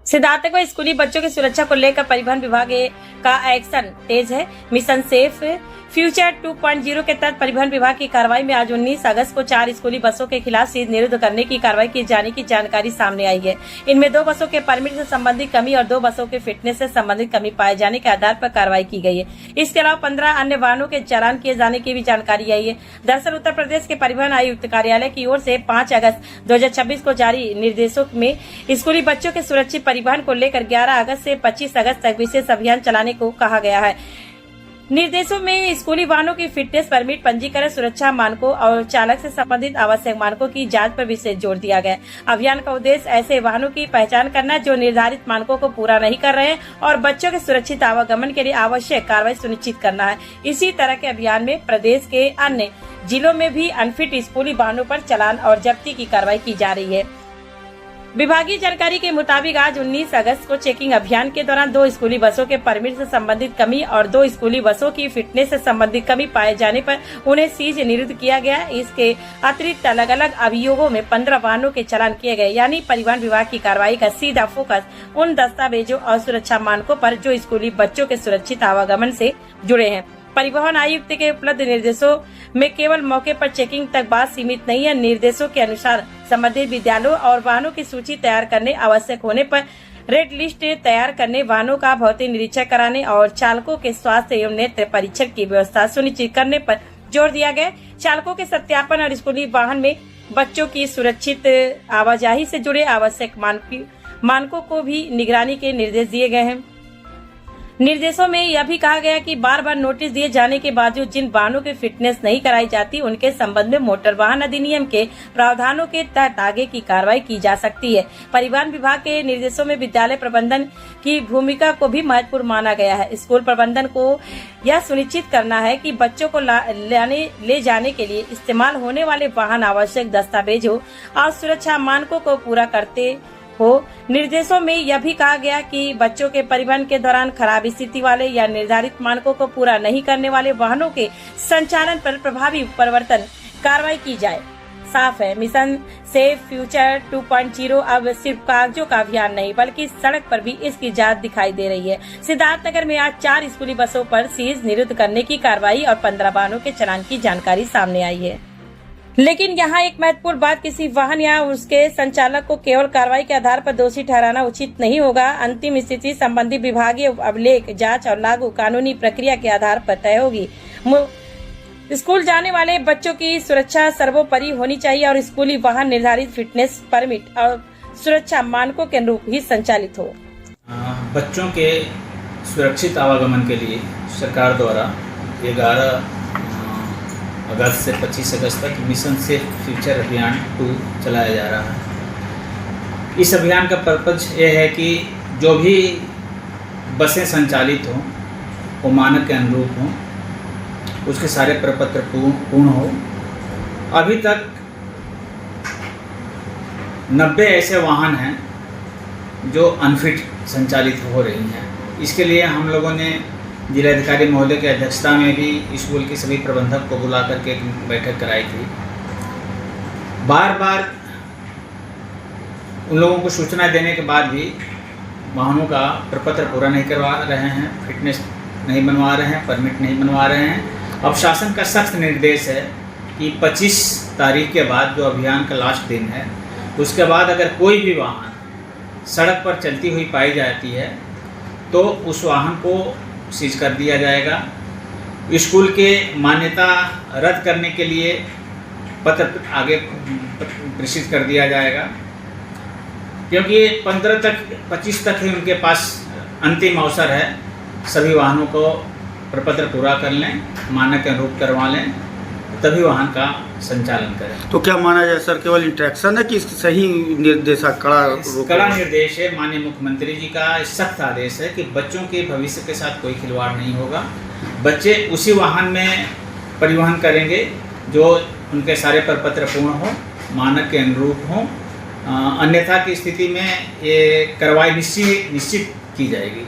सिद्धार्थ को स्कूली बच्चों की सुरक्षा को लेकर परिवहन विभाग का एक्शन तेज है। मिशन सेफ फ्यूचर 2.0 के तहत परिवहन विभाग की कार्रवाई में आज 19 अगस्त को 4 स्कूली बसों के खिलाफ सीज निरुद्ध करने की कार्रवाई की जाने की जानकारी सामने आई है। इनमें 2 बसों के परमिट से संबंधित कमी और 2 बसों के फिटनेस से संबंधित कमी पाए जाने के आधार पर कार्रवाई की गई है। इसके अलावा 15 अन्य वाहनों के चालान किए जाने की भी जानकारी आई है। दरअसल उत्तर प्रदेश के परिवहन आयुक्त कार्यालय की ओर से 5 अगस्त 2026 को जारी निर्देशों में स्कूली बच्चों के सुरक्षित परिवहन को लेकर 11 अगस्त से 25 अगस्त तक विशेष अभियान चलाने को कहा गया है। निर्देशों में स्कूली वाहनों की फिटनेस, परमिट, पंजीकरण, सुरक्षा मानकों और चालक से संबंधित आवश्यक मानकों की जांच पर विशेष जोर दिया गया। अभियान का उद्देश्य ऐसे वाहनों की पहचान करना जो निर्धारित मानकों को पूरा नहीं कर रहे हैं और बच्चों के सुरक्षित आवागमन के लिए आवश्यक कार्रवाई सुनिश्चित करना है। इसी तरह के अभियान में प्रदेश के अन्य जिलों में भी अनफिट स्कूली वाहनों पर चालान और जब्ती की कार्रवाई की जा रही है। विभागीय जानकारी के मुताबिक आज 19 अगस्त को चेकिंग अभियान के दौरान 2 स्कूली बसों के परमिट से संबंधित कमी और 2 स्कूली बसों की फिटनेस से संबंधित कमी पाए जाने पर उन्हें सीज निरुद्ध किया गया। इसके अतिरिक्त अलग अलग अभियोगों में 15 वाहनों के चालान किए गए। यानी परिवहन विभाग की कार्रवाई का सीधा फोकस उन दस्तावेजों और सुरक्षा मानकों पर जो स्कूली बच्चों के सुरक्षित आवागमन से जुड़े हैं। परिवहन आयुक्त के उपलब्ध निर्देशों में केवल मौके पर चेकिंग तक बात सीमित नहीं है। निर्देशों के अनुसार संबंधित विद्यालयों और वाहनों की सूची तैयार करने, आवश्यक होने पर रेड लिस्ट तैयार करने, वाहनों का भौतिक निरीक्षण कराने और चालकों के स्वास्थ्य एवं नेत्र परीक्षण की व्यवस्था सुनिश्चित करने पर जोर दिया गया। चालकों के सत्यापन और स्कूली वाहन में बच्चों की सुरक्षित आवाजाही से जुड़े आवश्यक मानकों को भी निगरानी के निर्देश दिए गए हैं। निर्देशों में यह भी कहा गया कि बार बार नोटिस दिए जाने के बावजूद जिन वाहनों की फिटनेस नहीं कराई जाती उनके संबंध में मोटर वाहन अधिनियम के प्रावधानों के तहत आगे की कार्रवाई की जा सकती है। परिवहन विभाग के निर्देशों में विद्यालय प्रबंधन की भूमिका को भी महत्वपूर्ण माना गया है। स्कूल प्रबंधन को यह सुनिश्चित करना है कि बच्चों को ले जाने के लिए इस्तेमाल होने वाले वाहन आवश्यक दस्तावेजों और सुरक्षा मानकों को पूरा करते हो। निर्देशों में यह भी कहा गया कि बच्चों के परिवहन के दौरान खराब स्थिति वाले या निर्धारित मानकों को पूरा नहीं करने वाले वाहनों के संचालन पर प्रभावी परिवर्तन कार्रवाई की जाए। साफ है, मिशन सेफ फ्यूचर 2.0 अब सिर्फ कागजों का अभियान नहीं बल्कि सड़क पर भी इसकी जांच दिखाई दे रही है। सिद्धार्थनगर में आज 4 स्कूली बसों पर सीज निरुद्ध करने की कार्रवाई और 15 वाहनों के चालान की जानकारी सामने आई है। लेकिन यहाँ एक महत्वपूर्ण बात, किसी वाहन या उसके संचालक को केवल कार्रवाई के आधार पर दोषी ठहराना उचित नहीं होगा। अंतिम स्थिति संबंधी विभागीय अभिलेख, जांच और लागू कानूनी प्रक्रिया के आधार पर तय होगी। स्कूल जाने वाले बच्चों की सुरक्षा सर्वोपरि होनी चाहिए और स्कूली वाहन निर्धारित फिटनेस, परमिट और सुरक्षा मानकों के अनुरूप ही संचालित हो। बच्चों के सुरक्षित आवागमन के लिए सरकार द्वारा 11 अगस्त से 25 अगस्त तक मिशन सेफ फ्यूचर अभियान 2 चलाया जा रहा है। इस अभियान का पर्पज ये है कि जो भी बसें संचालित हों वो मानक के अनुरूप हों, उसके सारे प्रपत्र पूर्ण हो। अभी तक 90 ऐसे वाहन हैं जो अनफिट संचालित हो रही हैं। इसके लिए हम लोगों ने जिलाधिकारी महोदय की अध्यक्षता में भी स्कूल के सभी प्रबंधक को बुला करके एक बैठक कराई थी। बार बार उन लोगों को सूचना देने के बाद भी वाहनों का प्रपत्र पूरा नहीं करवा रहे हैं, फिटनेस नहीं बनवा रहे हैं, परमिट नहीं बनवा रहे हैं। अब शासन का सख्त निर्देश है कि 25 तारीख के बाद, जो अभियान का लास्ट दिन है, उसके बाद अगर कोई भी वाहन सड़क पर चलती हुई पाई जाती है तो उस वाहन को सीज कर दिया जाएगा। स्कूल के मान्यता रद्द करने के लिए पत्र आगे प्रेषित कर दिया जाएगा, क्योंकि 25 तक ही उनके पास अंतिम अवसर है। सभी वाहनों को प्रपत्र पूरा कर लें, मानक के अनुरूप करवा लें, तभी वाहन का संचालन करें। तो क्या माना जाए सर, केवल इंट्रैक्शन है कि सही निर्देश कड़ा निर्देश है? माननीय मुख्यमंत्री जी का सख्त आदेश है कि बच्चों के भविष्य के साथ कोई खिलवाड़ नहीं होगा। बच्चे उसी वाहन में परिवहन करेंगे जो उनके सारे प्रपत्र पूर्ण हो, मानक के अनुरूप हों। अन्यथा की स्थिति में ये कार्रवाई निश्चित की जाएगी।